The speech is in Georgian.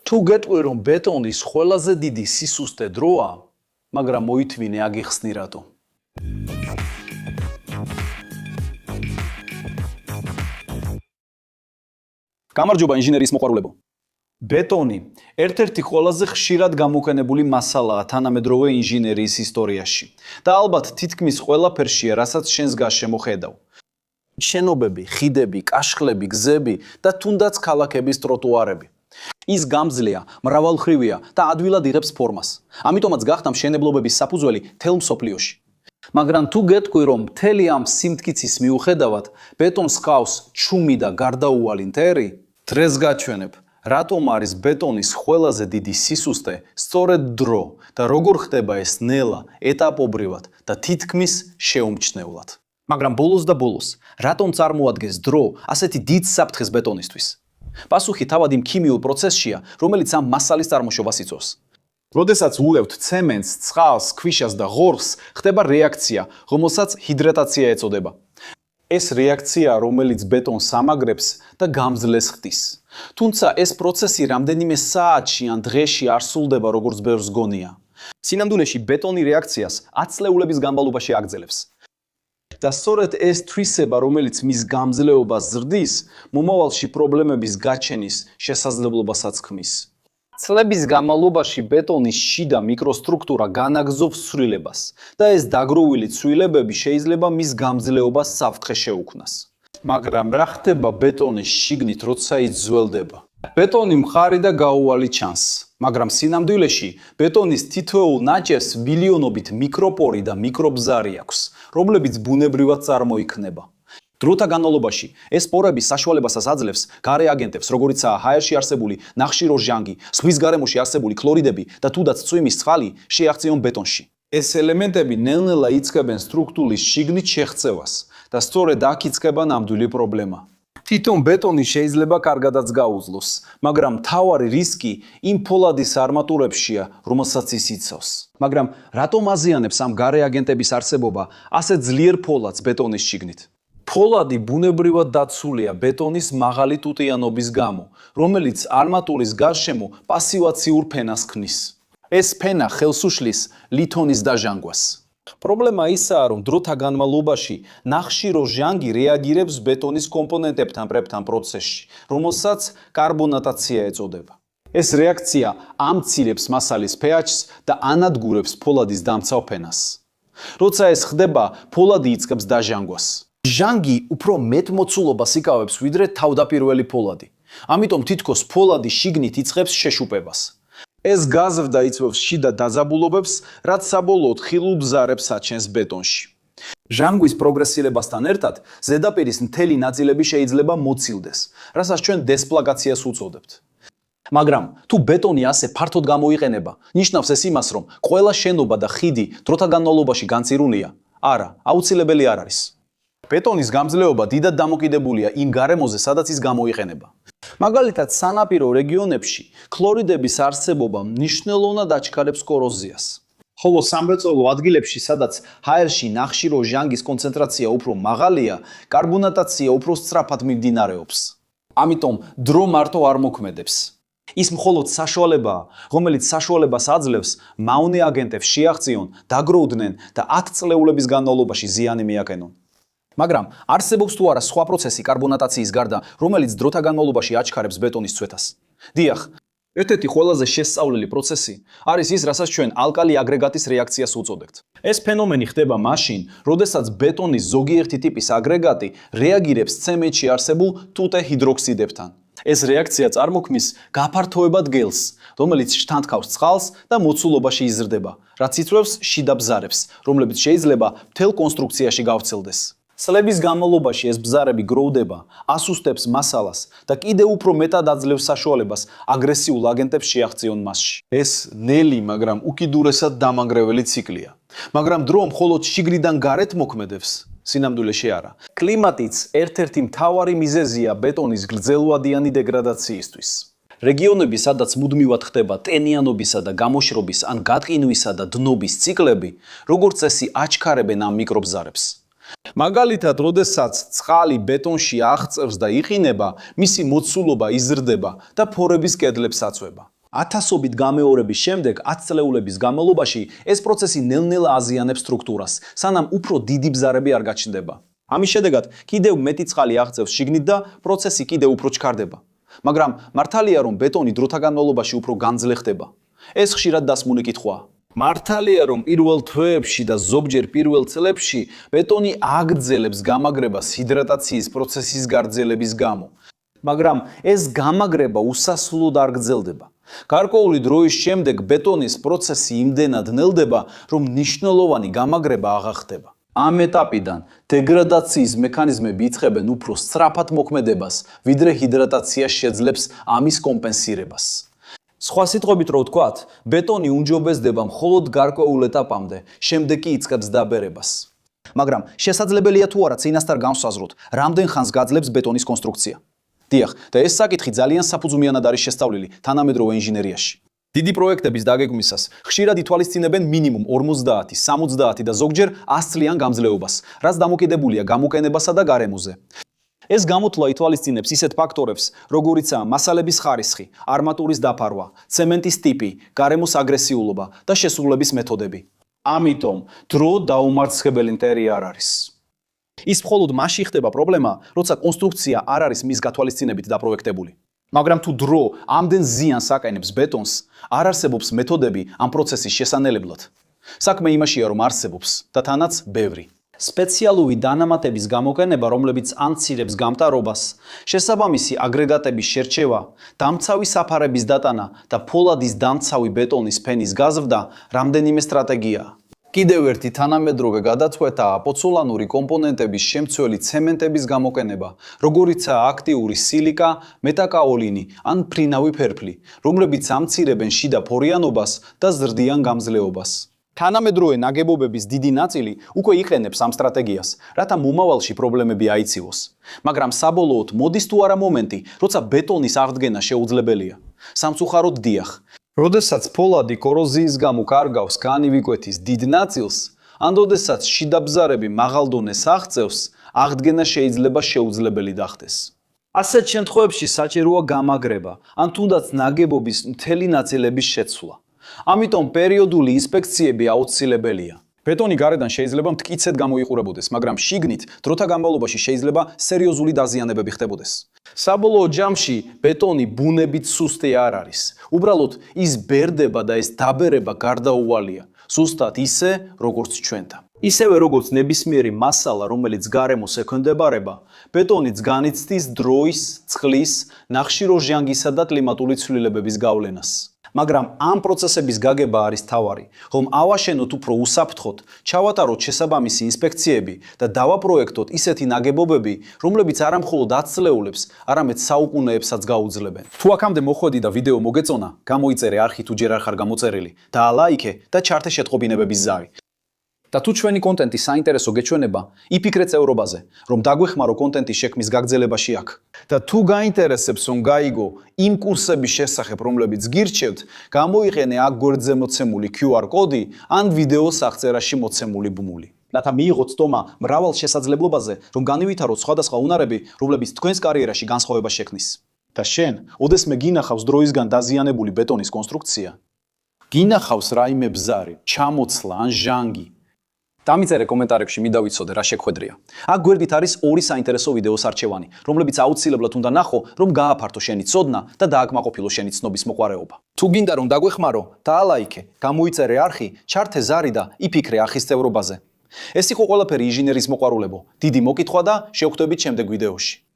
თუ გეტყვი რომ ბეტონის ყველაზე დიდი სისუსტე დროა, მაგრამ მოითმინე აგიხსნი რატო. გამარჯობა ინჟინერიის მოყვარულებო. ბეტონი ერთ-ერთი ყველაზე ხშირად გამოყენებული მასალაა თანამედროვე ინჟინერიის ისტორიაში და ალბათ თითქმის ყველაფერშია, რასაც შენს გარშემო ხედავ. შენობები, ხიდები, კაშხლები, გზები და თუნდაც ქალაქების ტროტუარები. ის გამძლეა, მრავალმხრივია და ადვილად იღებს ფორმას. ამიტომაც გახდა მშენებლობების საფუძველი მთელ მსოფლიოში. მაგრამ თუ გეტყვი რომ მთელი ამ სიმტკიცის მიუხედავად ბეტონს ჰყავს ჩუმი და გარდაუვალი მტერი, დღეს გაჩვენებ, რატომ არის ბეტონის ყველაზე დიდი სისუსტე სწორედ დრო და როგორ ხდება ეს ნელა, ეტაპობრივად და თითქმის შეუმჩნევლად. მაგრამ ბოლოს და ბოლოს, რატომ წარმოადგენს დრო ასეთი დიდ საფრთხეს ბეტონისთვის? პასუხი თავად იმ ქიმიურ პროცესშია, რომელიც ამ მასალის წარმოშობას იწვევს. როდესაც ულევთ ცემენტს, წყალს, ქვიშას და ღორს, ხდება რეაქცია, რომელსაც ჰიდრატაცია ეწოდება. ეს რეაქცია, რომელიც ბეტონს ამაგრებს და გამძლეს ხდის. თუმცა ეს პროცესი რამდენიმე საათში ან დღეში არ სრულდება, როგორც ბევრს გონია. სინამდვილეში ბეტონი რეაქციას 10 წლეულების განმავლობაში აგრძელებს. და სწორედ ეს თვისება, რომელიც მის გამძლეობას ზრდის, მომავალში პრობლემების გაჩენის შესაძლებლობასაც ქმნის. წლების განმავლობაში ბეტონის შიდა მიკროსტრუქტურა განაგზობს ცვლილებას და ეს დაგროვილი ცვლილებები შეიძლება მის გამძლეობას საფრთხე შეუქმნას. მაგრამ რა ხდება ბეტონის შიგნით, როცა ის ძველდება? ბეტონი მხარი და გაუვალი ჩანს, მაგრამ სინამდვილეში ბეტონის თითოეულ ნაჭერს მილიონობით მიკროპორი და მიკრობზარი აქვს, რომლებიც ბუნებრივად წარმოიქმნება. დროთა განმავლობაში ეს პორები საშუალებასაც აძლევს გარე აგენტებს, როგორიცაა ჰაერში არსებული ნახშირორ ჟანგი, ზღვის გარემოში არსებული ქლორიდები და თუდაც წვიმის წყალი შეაღწიონ ბეტონში. ეს ელემენტები ნელ-ნელა იწყებენ სტრუქტურის შიგნით შეღწევას და სწორედ აქ იწყება ნამდვილი პრობლემა. თვითონ ბეტონი შეიძლება კარგადაც გაუძლოს, მაგრამ მთავარი რისკი იმ ფოლადის არმატურებშია, რომელსაც ის იცავს. მაგრამ რატომ აზიანებს ამ გარე აგენტების არსებობა ასე ძლიერ ფოლადს ბეტონის შიგნით? ფოლადი ბუნებრივად დაცულია ბეტონის მაღალი ტუტიანობის გამო, რომელიც არმატურის გარშემო პასივაციურ ფენას ქმნის. ეს ფენა ხელს უშლის ლითონის დაჟანგვას. პრობლემა ისაა, რომ დროთა განმავლობაში ნახშირორ ჟანგი რეაგირებს ბეტონის კომპონენტებთან პრეპთან პროცესში, რომელსაც კარბონატაცია ეწოდება. ეს რეაქცია ამცირებს მასალის pH-ს და ანადგურებს ფოლადის დამცავ ფენას. როცა ეს ხდება, ფოლადი იწყებს დაჟანგვას. ჟანგი უფრო მეტ მოცულობას იკავებს, ვიდრე თავდაპირველი ფოლადი. ამიტომ თითქოს ფოლადი შიგნით იწყებს შეშუპებას. ეს გაზრდა იწვევს შიდა დაძაბულობებს, რაც საბოლოოდ ხილულ ბზარებს აჩენს ბეტონში. ჟანგვის პროგრესირებასთან ერთად ზედაპირის მთელი ნაწილები შეიძლება მოცილდეს, რასაც ჩვენ დესპლაგაციას უწოდებთ. მაგრამ თუ ბეტონი ასე ფართოდ გამოიყენება, ნიშნავს ეს იმას, რომ ყველა შენობა და ხიდი დროთა განმავლობაში განცირულია? არა, აუცილებელი არ არის. ბეტონის გამძლეობა დიდად დამოკიდებულია იმ გარემოზე, სადაც ის გამოიყენება. მაგალითად, სანაპირო რეგიონებში ქლორიდების არსებობა მნიშვნელოვნად აჩქარებს კოროზიას. ხოლო სამრეწველო ადგილებში, სადაც ჰაერში ნახშირორ ჟანგის კონცენტრაცია უფრო მაღალია, კარბონატაცია უფრო სწრაფად მიმდინარეობს. ამიტომ დრო მარტო არ მოქმედებს. ის მხოლოდ საშუალებაა, რომელიც საშუალებას აძლევს მავნე აგენტებს შეაღწიონ, დაგროვდნენ და 10 წლეულების განმავლობაში ზიანი მიაყენონ. მაგრამ არსებობს თუ არა სხვა პროცესი კარბონატაციის გარდა, რომელიც დროთა განმავლობაში აჩქარებს ბეტონის ცვეთას? დიახ, ერთ-ერთი ყველაზე შესწავლილი პროცესი არის ის, რასაც ჩვენ ალკალი აგრეგატის რეაქციას უწოდებთ. ეს ფენომენი ხდება მაშინ, როდესაც ბეტონის ზოგიერთი ტიპის აგრეგატი რეაგირებს ცემენტში არსებულ თუთე ჰიდროქსიდებთან. ეს რეაქცია წარმოქმნის გაფართოებად გელს, რომელიც შთანთქავს წყალს და მოცულობაში იზრდება, რაც იწვევს შიდა ბზარებს, რომლებიც შეიძლება მთელ კონსტრუქციაში გავრცელდეს. წლების განმავლობაში ეს ბზარები გროვდება, ასუსტებს მასალას და კიდევ უფრო მეტად აძლევს საშუალებას აგრესიულ აგენტებს შეაღწიონ მასში. ეს ნელი, მაგრამ უკიდურესად დამანგრეველი ციკლია. მაგრამ დრო მხოლოდ შიგნიდან გარეთ მოქმედებს? სინამდვილეში არა. კლიმატიც ერთ-ერთი მთავარი მიზეზია ბეტონის გრძელვადიანი დეგრადაციისთვის. რეგიონები, სადაც მუდმივად ხდება ტენიანობისა და გამოშრობის ან გატყინვისა და დნობის ციკლები, როგორც წესი აჩქარებენ ამ მიკრობზარებს. მაგალითად, როდესაც წყალი ბეტონში აღწევს და იყინება, მისი მოცულობა იზრდება და ფორების კედლებს აწვება. ათასობით გამეორების შემდეგ 10 წლეულების განმავლობაში ეს პროცესი ნელ-ნელა აზიანებს სტრუქტურას, სანამ უფრო დიდი ბზარები არ გაჩნდება. ამის შედეგად კიდევ მეტი წყალი აღწევს შიგნით და პროცესი კიდევ უფრო ჩქარდება. მაგრამ მართალია რომ ბეტონი დროთა განმავლობაში უფრო განძლე ხდება. ეს ხშირად დასმული კითხვაა. მართალია რომ პირველ თვეებში და ზოგჯერ პირველ წლებში ბეტონი აგრძელებს გამაგრებას ჰიდრატაციის პროცესის გაგრძელების გამო. მაგრამ ეს გამაგრება უსასრულოდ არ გრძელდება. გარკვეული დროის შემდეგ ბეტონის პროცესი იმდენად ნელდება, რომ მნიშვნელოვანი გამაგრება აღარ ხდება. ამ ეტაპიდან დეგრადაციის მექანიზმები იწყებენ უფრო სწრაფად მოქმედებას, ვიდრე ჰიდრატაცია შეძლებს ამის კომპენსირებას. სხვა სიტყვებით რო ვთქვათ, ბეტონი უმჯობესდება მხოლოდ გარკვეულ ეტაპამდე, შემდეგ კი იწყებს დაბერებას. მაგრამ შესაძლებელია თუ არა წინასწარ განვსაზღვროთ, რამდენ ხანს გაძლებს ბეტონის კონსტრუქცია. დიახ, და ეს საკითხი ძალიან საფუძვლიანად არის შესწავლილი თანამედროვე ინჟინერიაში. დიდი პროექტების დაგეგმვისას ხშირად ითვალისწინებენ მინიმუმ 50, 70 და ზოგჯერ 100 წლიან გამძლეობას, რაც დამოკიდებულია გამოყენებასა და გარემოზე. ეს გამოთვლა ითვალისწინებს ისეთ ფაქტორებს, როგორიცაა მასალების ხარისხი, არმატურის დაფარვა, ცემენტის ტიპი, გარემოს აგრესიულობა და შესრულების მეთოდები. ამიტომ დრო დაუმარცხებელი მტერი არ არის. ის მხოლოდ მაშინ ხდება პრობლემა, როცა კონსტრუქცია არ არის მის გათვალისწინებით დაპროექტებული. მაგრამ თუ დრო ამდენ ზიანს აყენებს ბეტონს, არ არსებობს მეთოდები ამ პროცესის შესანელებლად. საქმე იმაშია, რომ არსებობს და თანაც ბევრი. სპეციალური დანამატების გამოყენება, რომლებიც ამცირებს გამტარობას, შესაბამისი აგრეგატების შერჩევა, დამცავი საფარების დატანა და ფოლადის დამცავი ბეტონის ფენის გაზრდა რამდენიმე სტრატეგიაა. კიდევ ერთი თანამედროვე გადაწყვეტაა პოცულანური კომპონენტების შემცველი ცემენტების გამოყენება, როგორიცაა აქტიური სილიკა, მეტაკაოლინი ან ფრინავი ფერფლი, რომლებიც ამცირებენ შიდა ფორიანობას და ზრდიან გამძლეობას. თანამედროვე ნაგებობების დიდი ნაწილი უკვე იყენებს ამ სტრატეგიას, რათა მომავალში პრობლემები აიცივოს. მაგრამ საბოლოოდ მოდის თუ არა მომენტი, როცა ბეტონის აღდგენა შეუძლებელია. სამწუხაროდ დიახ. როდესაც ფოლადი კოროზიის გამო კარგავს განივიკვეთის დიდ ნაწილს, ან როდესაც შიდა ბზარები მაღალ დონეს აღწევს, აღდგენა შეიძლება შეუძლებელი დახდეს. ასეთ შემთხვევებში საჭიროა გამაგრება, ან თუნდაც ნაგებობის მთელი ნაწილების შეცვლა. ამიტომ პერიოდული ინსპექციები აუცილებელია. ბეტონი გარედან შეიძლება მტკიცედ გამოიყურებოდეს, მაგრამ შიგნით დროთა განმავლობაში შეიძლება სერიოზული დაზიანებები ხდებოდეს. საბოლოო ჯამში ბეტონი ბუნებით სუსტი არ არის. უბრალოდ ის ბერდება და ეს დაბერება გარდაუვალია. სუსტად ისე, როგორც ჩვენთან. ისევე როგორც ნებისმიერი მასალა, რომელიც გარემოს ექვემდებარება, ბეტონიც განიცდის დროის, წყლის, ნახშირორჟანგისა და კლიმატური ცვლილებების გავლენას. მაგრამ ამ პროცესების გაგება არის თავარი, რომ ავაშენოთ უფრო უსაფრთხოდ, ჩავატაროთ შესაბამისი ინსპექციები და დავაპროექტოთ ისეთი ნაგებობები, რომლებიც არა მხოლოდ 10 წლეულებს, არამედ საუკუნეებსაც გაუძლებენ. თუ აქამდე მოხვედი და ვიდეო მოგეწონა, გამოიწერე არხი თუ ჯერ არ ხარ გამოწერილი და ლაიქე და ჩართე შეტყობინებების ზარი. და თუ ჩვენი კონტენტი საინტერესო გეჩვენება, იფიქრე წევრობაზე, რომ დაგვეხმარო კონტენტის შექმნის გაგრძელებაში აქ. და თუ გაინტერესებს, რომ გაიგო იმ კურსების შესახებ, რომლებიც გირჩევთ, გამოიყენე აქ გვერდზე მოცემული QR კოდი ან ვიდეოს აღწერაში მოცემული ბმული. რათა მიიღოთ თომა მრავალ შესაძლებლობაზე, რომ განივითაროთ სხვადასხვა უნარები, რომლებიც თქვენს კარიერაში განსხვავებას შექმნის. და შენ, ოდესმე გინახავს დროისგან დაზიანებული ბეტონის კონსტრუქცია, გინახავს რაიმე ბზარი, ჩამოცლა ან ჟანგი. დამიწერე კომენტარებში მიდავიცოდე რა შეხვედრია. აქ გვერდით არის ორი საინტერესო ვიდეოს არჩევანი, რომლებიც აუცილებლად უნდა ნახო, რომ გააფართო შენი ცოდნა და დააკმაყოფილო შენი ცნობის მოყვარეობა. თუ გინდა რომ დაგვეხმარო, დაალაიქე, გამოიწერე არხი, ჩართე ზარი და იფიქრე არხის წევრობაზე. ეს იყო ყველაფერი ინჟინერის მოყვარულებო. დიდი მოკითხვა და შევხვდებით შემდეგ ვიდეოში.